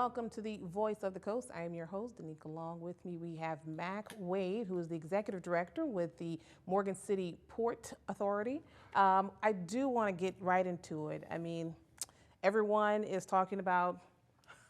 welcome to the Voice of the Coast. I am your host, Danica. Along with me, we have Mac Wade, who is the Executive Director with the Morgan City Port Authority. I do want to get right into it. I mean, everyone is talking about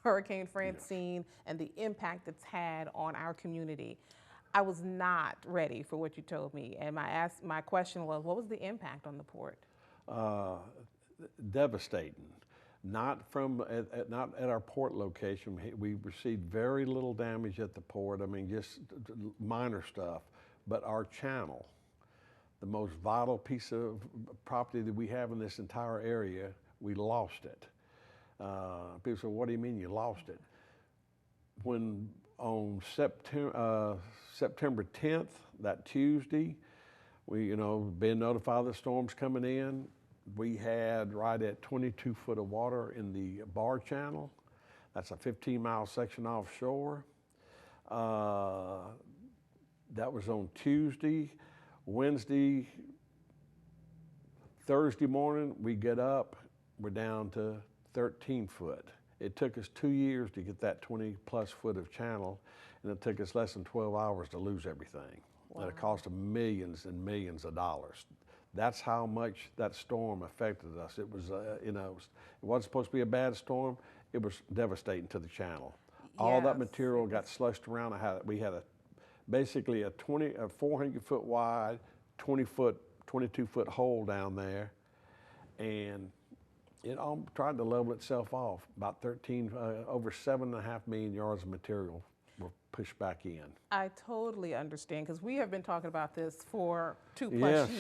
Hurricane Francine and the impact it's had on our community. I was not ready for what you told me, and my question was, what was the impact on the port? Devastating. Not at our port location. We received very little damage at the port. I mean, just minor stuff. But our channel, the most vital piece of property that we have in this entire area, we lost it. People say, "What do you mean you lost it?" When on September 10th, that Tuesday, we being notified the storm's coming in. We had right at 22 foot of water in the bar channel. That's a 15-mile section offshore. That was on Tuesday. Wednesday, Thursday morning, we get up, we're down to 13 foot. It took us 2 years to get that 20 plus foot of channel, and it took us less than 12 hours to lose everything. Wow. And it cost us millions and millions of dollars. That's how much that storm affected us. It was, it wasn't supposed to be a bad storm. It was devastating to the channel. Yes. All that material got slushed around. We had basically a 400 foot wide, 22 foot hole down there, and it all tried to level itself off. About over 7.5 million yards of material were pushed back in. I totally understand, because we have been talking about this for 2+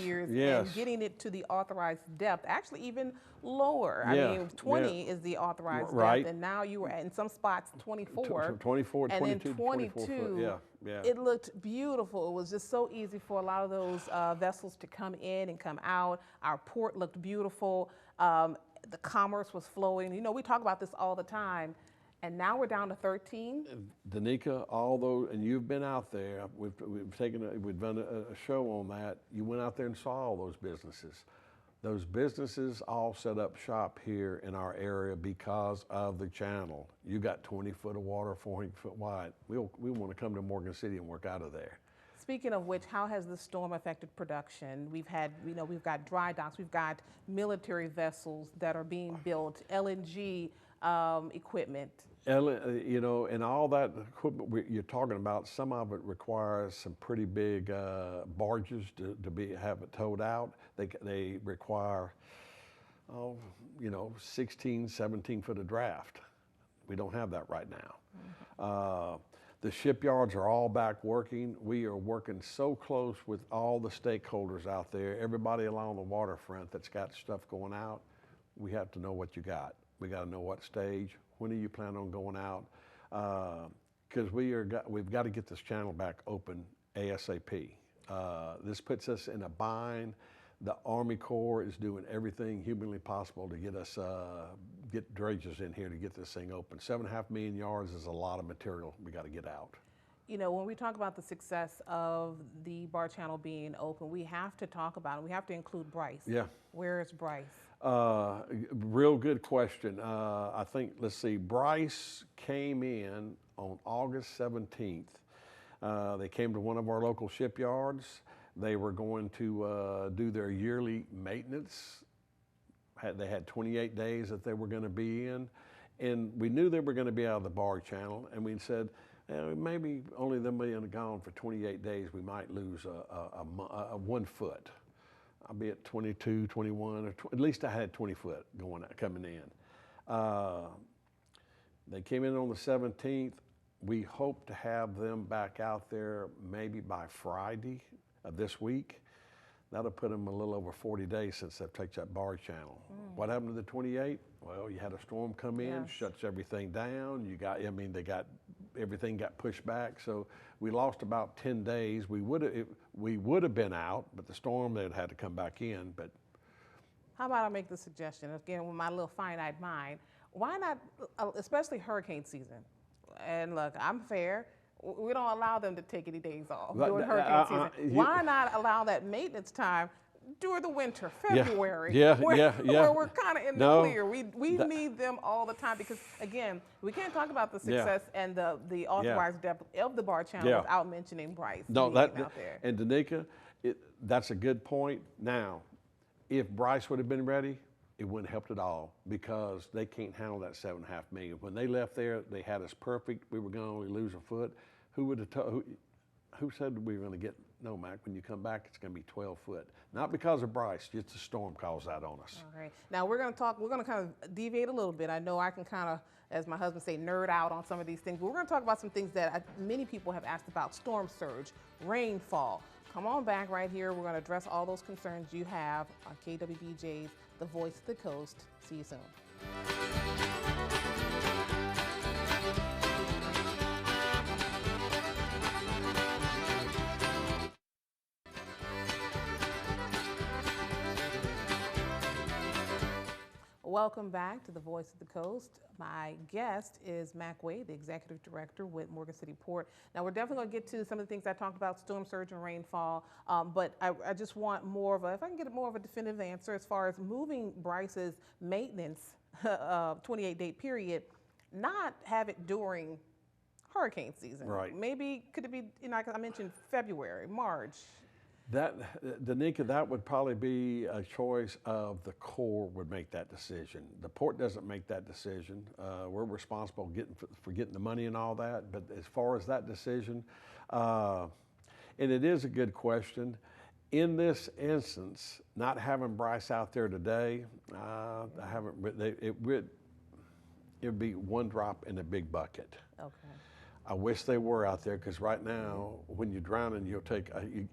years, and getting it to the authorized depth, actually even lower. I mean, 20 is the authorized depth, and now you were in some spots 24. 24, and 22, then 22. It looked beautiful. It was just so easy for a lot of those vessels to come in and come out. Our port looked beautiful. The commerce was flowing. You know, we talk about this all the time. And now we're down to 13. Danica, and you've been out there. We've done a show on that. You went out there and saw all those businesses. Those businesses all set up shop here in our area because of the channel. You got 20 foot of water, 400 foot wide. We want to come to Morgan City and work out of there. Speaking of which, how has the storm affected production? We've got dry docks, we've got military vessels that are being built, LNG equipment. And all that equipment you're talking about, some of it requires some pretty big barges to have it towed out. They require 16, 17 foot of draft. We don't have that right now. Mm-hmm. The shipyards are all back working. We are working so close with all the stakeholders out there, everybody along the waterfront that's got stuff going out. We have to know what you got. We got to know what stage. When are you planning on going out? Because we've got to get this channel back open ASAP. This puts us in a bind. The Army Corps is doing everything humanly possible to get dredges in here to get this thing open. 7.5 million yards is a lot of material we got to get out. You know, when we talk about the success of the bar channel being open, we have to talk about it. We have to include Bryce. Yeah. Where is Bryce? Real good question. I think, let's see, Bryce came in on August 17th. They came to one of our local shipyards. They were going to do their yearly maintenance. They had 28 days that they were going to be in. And we knew they were going to be out of the bar channel. And we said, maybe only them being gone for 28 days, we might lose a 1 foot. I'll be at 22, 21, or at least I had 20 foot coming in. They came in on the 17th. We hope to have them back out there maybe by Friday of this week. That'll put them a little over 40 days since they've taken that bar channel. What happened to the 28? Well, you had a storm come in, shuts everything down. Everything got pushed back. So we lost about 10 days. We would have been out, but the storm, they'd had to come back in. But how about I make the suggestion, again, with my little finite mind, why not, especially hurricane season? And look, I'm fair. We don't allow them to take any days off during hurricane season. Why not allow that maintenance time during the winter, Yeah. February, Yeah, where, yeah, yeah. where we're kind of in the No, clear. We need them all the time because, again, we can't talk about the Yeah. success and the authorized depth of the bar channel Yeah. without mentioning Bryce No, being out there. and Danica, that's a good point. Now, if Bryce would have been ready, it wouldn't have helped at all because they can't handle that $7.5 million. When they left there, they had us perfect. We were going to only lose a foot. Who would have told? Who said we were going to get? No, Mac. When you come back, it's going to be 12 foot. Not because of Bryce, just the storm caused that on us. All right. Now we're going to talk. We're going to kind of deviate a little bit. I know I can kind of, as my husband say, nerd out on some of these things. But we're going to talk about some things that many people have asked about: storm surge, rainfall. Come on back right here. We're going to address all those concerns you have on KWBJ's The Voice of the Coast. See you soon. Welcome back to The Voice of the Coast. My guest is Mac Wade, the Executive Director with Morgan City Port. Now, we're definitely going to get to some of the things I talked about, storm surge and rainfall, but I just want more of a, if I can get more of a definitive answer as far as moving Bryce's maintenance 28-day period, not have it during hurricane season. Right. Maybe, could it be, like I mentioned, February, March? Danica, that would probably be a choice of the Corps would make that decision. The port doesn't make that decision. We're responsible for getting the money and all that. But as far as that decision, and it is a good question. In this instance, not having Bryce out there today, it would be one drop in a big bucket. Okay. I wish they were out there because right now, when you're drowning, you'll take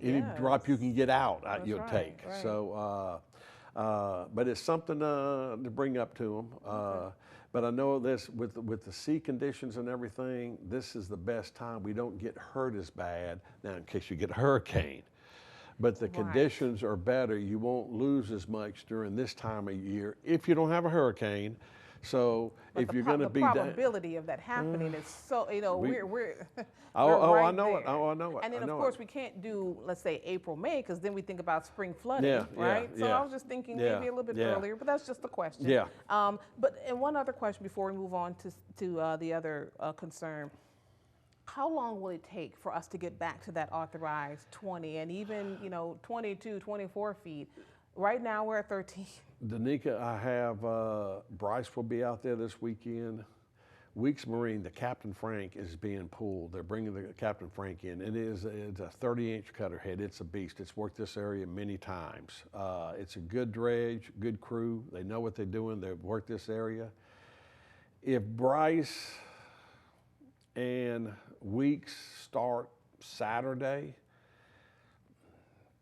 any Yes. drop you can get out, you'll right, take. right. So, but it's something to bring up to them. But I know this with the sea conditions and everything, this is the best time. We don't get hurt as bad now in case you get a hurricane. But the conditions are better. You won't lose as much during this time of year if you don't have a hurricane. So But if you're going to be the probability of that happening is so, we're oh, right I know it. there. Oh, I know it. And then I know of course it. we can't do, let's say, April, May, because then we think about spring flooding, Yeah, right? So yeah. I was just thinking Yeah, maybe a little bit yeah. earlier, but that's just a question. Yeah. And one other question before we move on to the other concern. How long will it take for us to get back to that authorized 20 and even 22, 24 feet? Right now we're at 13. Danica, I have Bryce will be out there this weekend. Weeks Marine, the Captain Frank is being pulled. They're bringing the Captain Frank in. It's a 30-inch cutter head. It's a beast. It's worked this area many times. It's a good dredge, good crew. They know what they're doing. They've worked this area. If Bryce and Weeks start Saturday,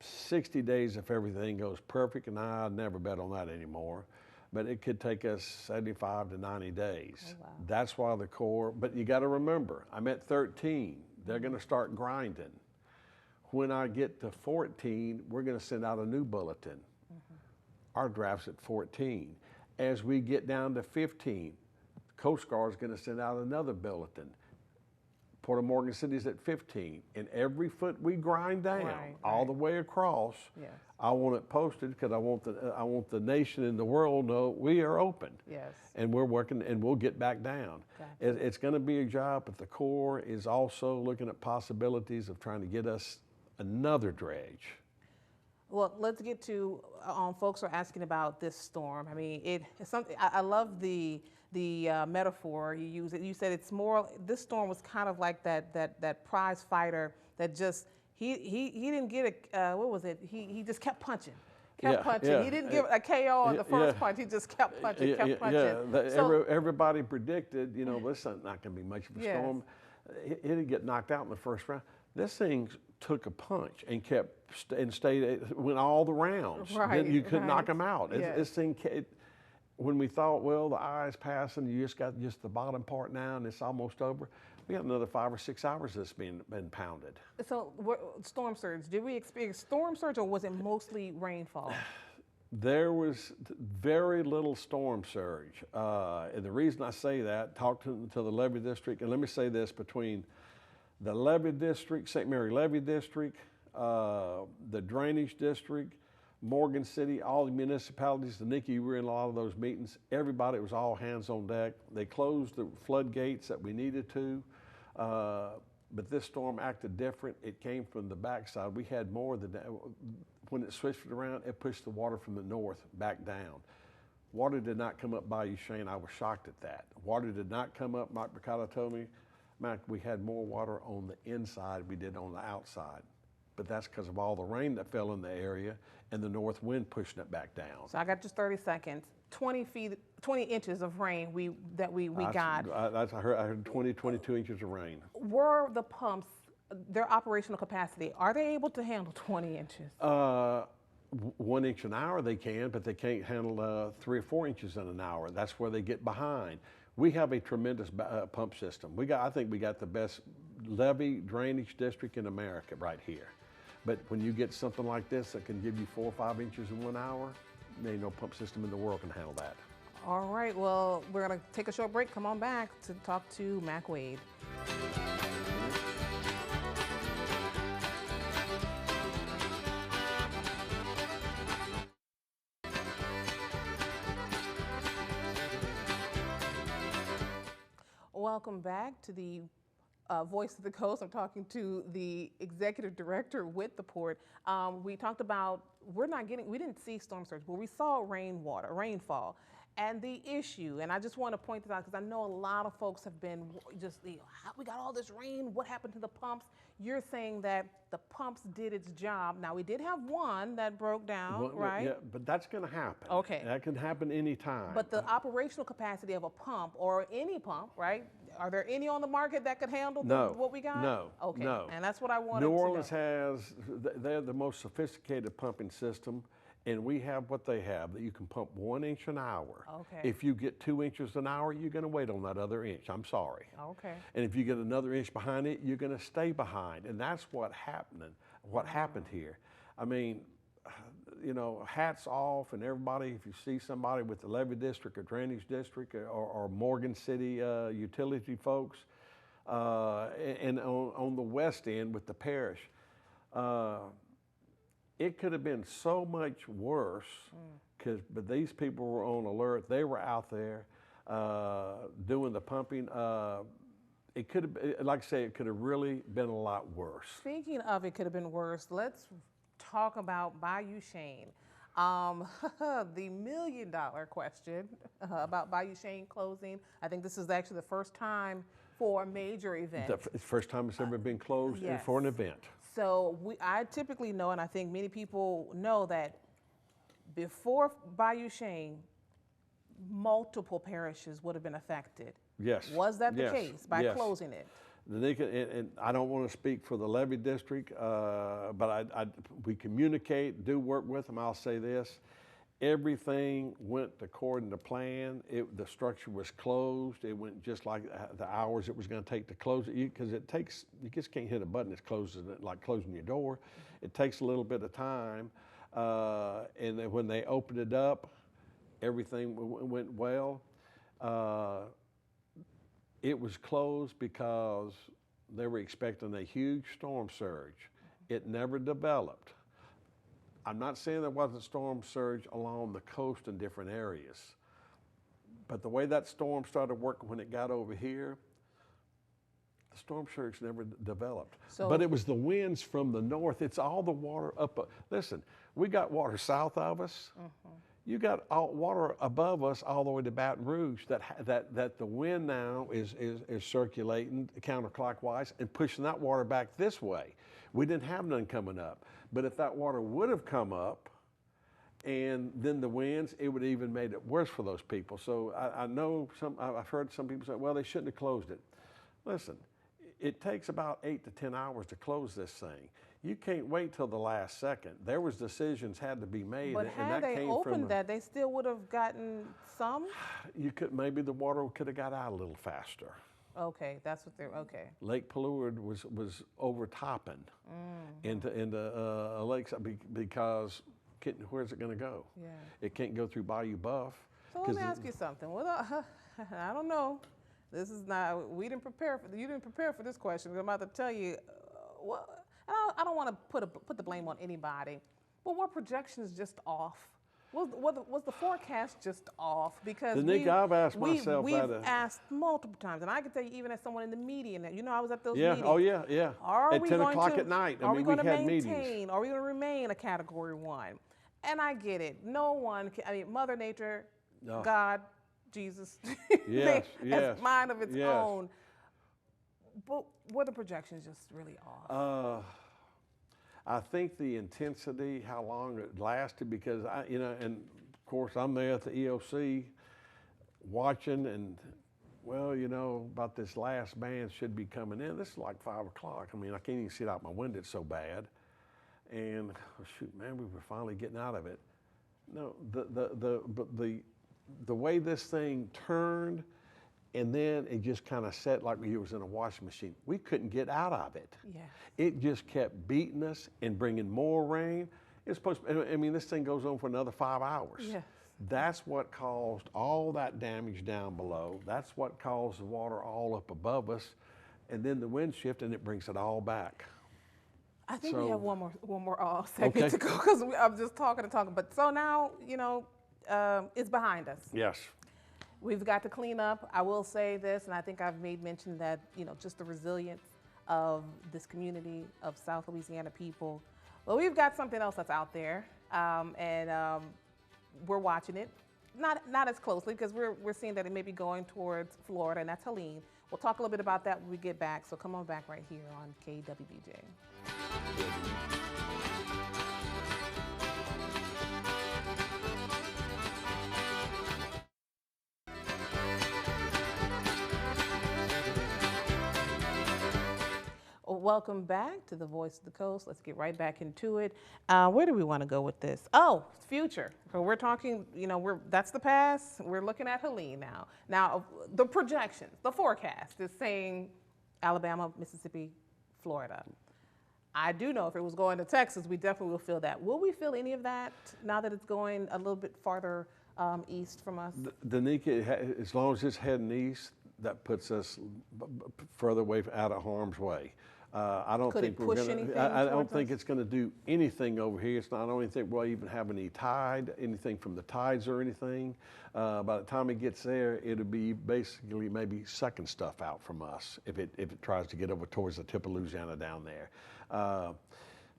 60 days if everything goes perfect, and I'd never bet on that anymore, but it could take us 75 to 90 days. Oh, wow. That's why the Corps, but you got to remember, I'm at 13. They're going to start grinding. When I get to 14, we're going to send out a new bulletin. Our draft's at 14. As we get down to 15, Coast Guard is going to send out another bulletin. Port of Morgan City's at 15, and every foot we grind down, all the way across, Yes. I want it posted because I want the nation and the world to know we are open. Yes. And we're working, and we'll get back down. Gotcha. It's going to be a job, but the Corps is also looking at possibilities of trying to get us another dredge. Well, let's get to, folks are asking about this storm. I mean, it's something, I love the metaphor you use. You said it's more, this storm was kind of like that prize fighter that just, he didn't get what was it? He just kept punching. Punching. Yeah. He didn't give a KO on the first punch. He just kept punching, kept punching. Yeah, everybody predicted, this is not going to be much of a Yes. storm. He didn't get knocked out in the first round. This thing took a punch and went all the rounds. Right, Then you couldn't knock right. him out. Yes. This thing, when we thought, well, the eye's passing, you just got just the bottom part now, and it's almost over. We got another 5 or 6 hours that's been pounded. So storm surge, did we experience storm surge or was it mostly rainfall? There was very little storm surge. And the reason I say that, talk to the levee district, and let me say this, between the levee district, St. Mary Levee District, the drainage district, Morgan City, all the municipalities, Nikki, you were in a lot of those meetings. Everybody, it was all hands on deck. They closed the floodgates that we needed to, but this storm acted different. It came from the backside. We had more than that. When it switched around, it pushed the water from the north back down. Water did not come up Bayou Chene. I was shocked at that. Water did not come up. Mike Mercado told me, Mac, we had more water on the inside we did on the outside. But that's because of all the rain that fell in the area and the north wind pushing it back down. So I got just 30 seconds. 20 inches of rain we got. I heard 20, 22 inches of rain. Were the pumps, their operational capacity, are they able to handle 20 inches? 1 inch an hour they can, but they can't handle 3 or 4 inches in an hour. That's where they get behind. We have a tremendous pump system. I think we got the best levee drainage district in America right here. But when you get something like this that can give you 4 or 5 inches in 1 hour, there ain't no pump system in the world can handle that. All right, well, we're gonna take a short break. Come on back to talk to Mac Wade. Welcome back to the Voice of the Coast. I'm talking to the executive director with the port. We talked about we didn't see storm surge, but we saw rainfall. And the issue, and I just want to point this out because I know a lot of folks have been just, we got all this rain, what happened to the pumps? You're saying that the pumps did its job. Now, we did have one that broke down, right? Yeah, but that's going to happen. Okay. That can happen anytime. But the operational capacity of a pump or any pump, right? Are there any on the market that could handle what we got? No. Okay. No. And that's what I wanted to know. New Orleans they're the most sophisticated pumping system. And we have what they have, that you can pump 1 inch an hour. Okay. If you get 2 inches an hour, you're going to wait on that other inch. I'm sorry. Okay. And if you get another inch behind it, you're going to stay behind. And that's what happened here. I mean, you know, hats off, and everybody, if you see somebody with the levee district or drainage district or Morgan City utility folks, and on the west end with the parish, it could have been so much worse, but these people were on alert. They were out there doing the pumping. It could have, like I say, it could have really been a lot worse. Speaking of it could have been worse, let's talk about Bayou Chene. The $1 million question about Bayou Chene closing. I think this is actually the first time for a major event. The first time it's ever been closed Yes. for an event. So I typically know, and I think many people know, that before Bayou Chene, multiple parishes would have been affected. Yes. Was that the case by closing it? And I don't want to speak for the levee district, but we communicate, do work with them. I'll say this. Everything went according to plan. The structure was closed. It went just like the hours it was going to take to close it, because you just can't hit a button that closes it like closing your door. It takes a little bit of time. And then when they opened it up, everything went well. It was closed because they were expecting a huge storm surge. It never developed. I'm not saying there wasn't storm surge along the coast in different areas, but the way that storm started working when it got over here, the storm surge never developed. But it was the winds from the north. It's all the water up. Listen, we got water south of us. You got water above us all the way to Baton Rouge that the wind now is circulating counterclockwise and pushing that water back this way. We didn't have none coming up. But if that water would have come up and then the winds, it would have even made it worse for those people. So I know I've heard some people say, well, they shouldn't have closed it. Listen, it takes about 8 to 10 hours to close this thing. You can't wait till the last second. There was decisions had to be made. But had they opened that, they still would have gotten some? Maybe the water could have got out a little faster. Okay, that's what they're, okay. Lake Palourde was overtopping into lakes because where's it going to go? Yeah. It can't go through Bayou Buff. So let me ask you something. I don't know. This is not, you didn't prepare for this question. I'm about to tell you, I don't want to put the blame on anybody. But were projections just off? Was the forecast just off? Because I've asked myself we've that. asked multiple times, and I can tell you, even as someone in the media, I was at those Yeah. meetings. Oh yeah. Yeah. Are At we 10 going o'clock to, at night. Are we going to had maintain? meetings. Are we going to remain a Category 1? And I get it. No one can. I mean, Mother Nature, Oh. God, Jesus, Yes. has mind of its yes. own. But were the projections just really off? I think the intensity, how long it lasted, because and of course I'm there at the EOC watching, and well, about this last band should be coming in. This is like 5 o'clock. I mean, I can't even see it out my window. It's so bad. And oh, shoot, man, we were finally getting out of it. No, the way this thing turned, and then it just kind of set like we was in a washing machine. We couldn't get out of it. Yeah. It just kept beating us and bringing more rain. It's supposed to, I mean, this thing goes on for another 5 hours. Yes. That's what caused all that damage down below. That's what caused the water all up above us. And then the wind shift, and it brings it all back. I think we have one more segment to go, because I'm just talking and talking. But so now, it's behind us. Yes. We've got to clean up. I will say this, and I think I've made mention that, just the resilience of this community of South Louisiana people. Well, we've got something else that's out there, and we're watching it. Not as closely, because we're seeing that it may be going towards Florida, and that's Helene. We'll talk a little bit about that when we get back, so come on back right here on KWBJ. Welcome back to the Voice of the Coast. Let's get right back into it. Where do we want to go with this? Oh, future. So we're talking, that's the past. We're looking at Helene now. Now, the projections, the forecast is saying Alabama, Mississippi, Florida. I do know if it was going to Texas, we definitely will feel that. Will we feel any of that now that it's going a little bit farther east from us? Danica, as long as it's heading east, that puts us further away out of harm's way. I don't Could think it we're push going anything to. I don't towards think us? it's going to do anything over here. I don't even think we'll even have any tide, anything from the tides or anything. By the time it gets there, it'll be basically maybe sucking stuff out from us if it tries to get over towards the tip of Louisiana down there.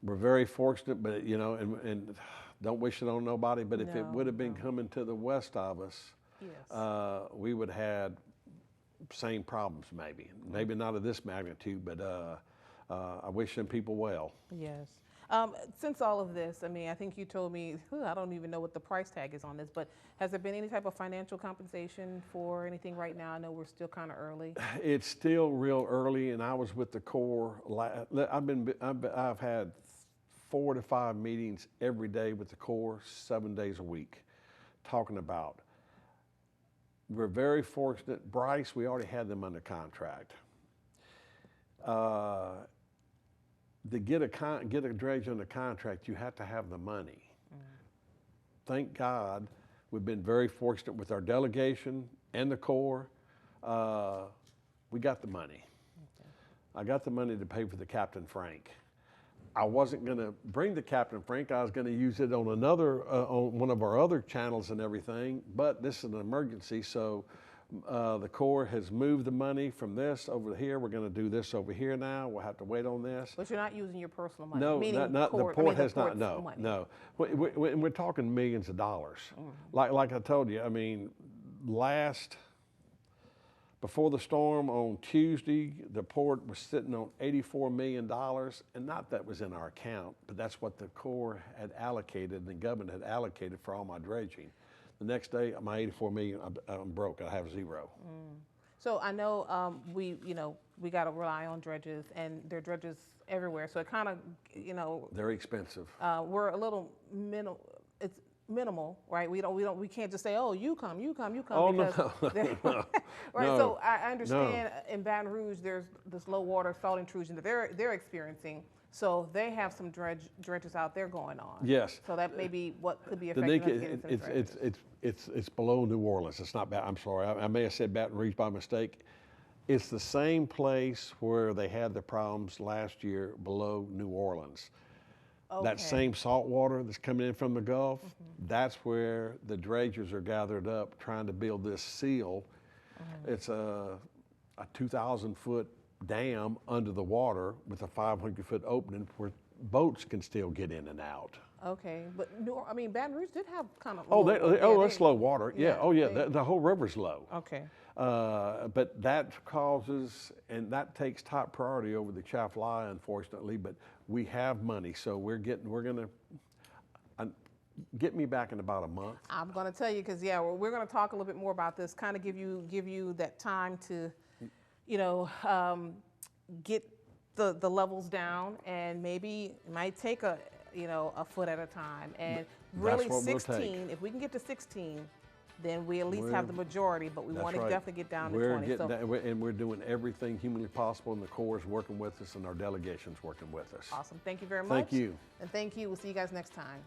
We're very fortunate, but and don't wish it on nobody. But if it would have been coming to the west of us, Yes. we would have had same problems maybe not of this magnitude, but I wish them people well. Yes. Since all of this, I mean, I think you told me, I don't even know what the price tag is on this, but has there been any type of financial compensation for anything right now? I know we're still kind of early. It's still real early, and I was with the Corps. I've had 4 to 5 meetings every day with the Corps, 7 days a week, talking about. We're very fortunate. Bryce, we already had them under contract. To get a dredge under contract, you have to have the money. Thank God, we've been very fortunate with our delegation and the Corps. We got the money. Okay. I got the money to pay for the Captain Frank. I wasn't going to bring the Captain Frank. I was going to use it on on one of our other channels and everything. But this is an emergency, so the Corps has moved the money from this over here. We're going to do this over here now. We'll have to wait on this. But you're not using your personal money? No, meaning the port has not. No, money. no. We're talking millions of dollars. Like I told you, I mean, before the storm on Tuesday, the port was sitting on $84 million, and not that was in our account, but that's what the Corps had allocated, and the government had allocated for all my dredging. The next day, my $84 million, I'm broke. I have zero. So I know we got to rely on dredges, and there are dredges everywhere. So it kind of, Very expensive. we're a little minimal. It's minimal, right? We can't just say, oh, you come. Oh, because no. right. No. So I understand in Baton Rouge, there's this low water salt intrusion that they're experiencing. So they have some dredges out there going on. Yes. So that may be what could be affecting us getting some dredges. It's below New Orleans. It's not bad. I'm sorry. I may have said Baton Rouge by mistake. It's the same place where they had the problems last year below New Orleans. That Okay. same salt water that's coming in from the Gulf, that's where the dredgers are gathered up trying to build this seal. It's a 2,000-foot dam under the water with a 500-foot opening where boats can still get in and out. Okay, but I mean, Baton Rouge did have kind of. That's low water. Yeah. Oh, yeah. The whole river's low. Okay. But that causes, and that takes top priority over the Chaffly, unfortunately. But we have money, so we're gonna get me back in about a month. I'm going to tell you because we're going to talk a little bit more about this. Kind of give you that time to, get the levels down, and maybe it might take a foot at a time, and really That's what we'll 16. take. If we can get to 16, then we at least have the majority. But we That's want to right. definitely get down to We're 20. getting So that, and we're doing everything humanly possible, and the Corps is working with us, and our delegation's working with us. awesome. Thank you very much. Thank you. And thank you. We'll see you guys next time.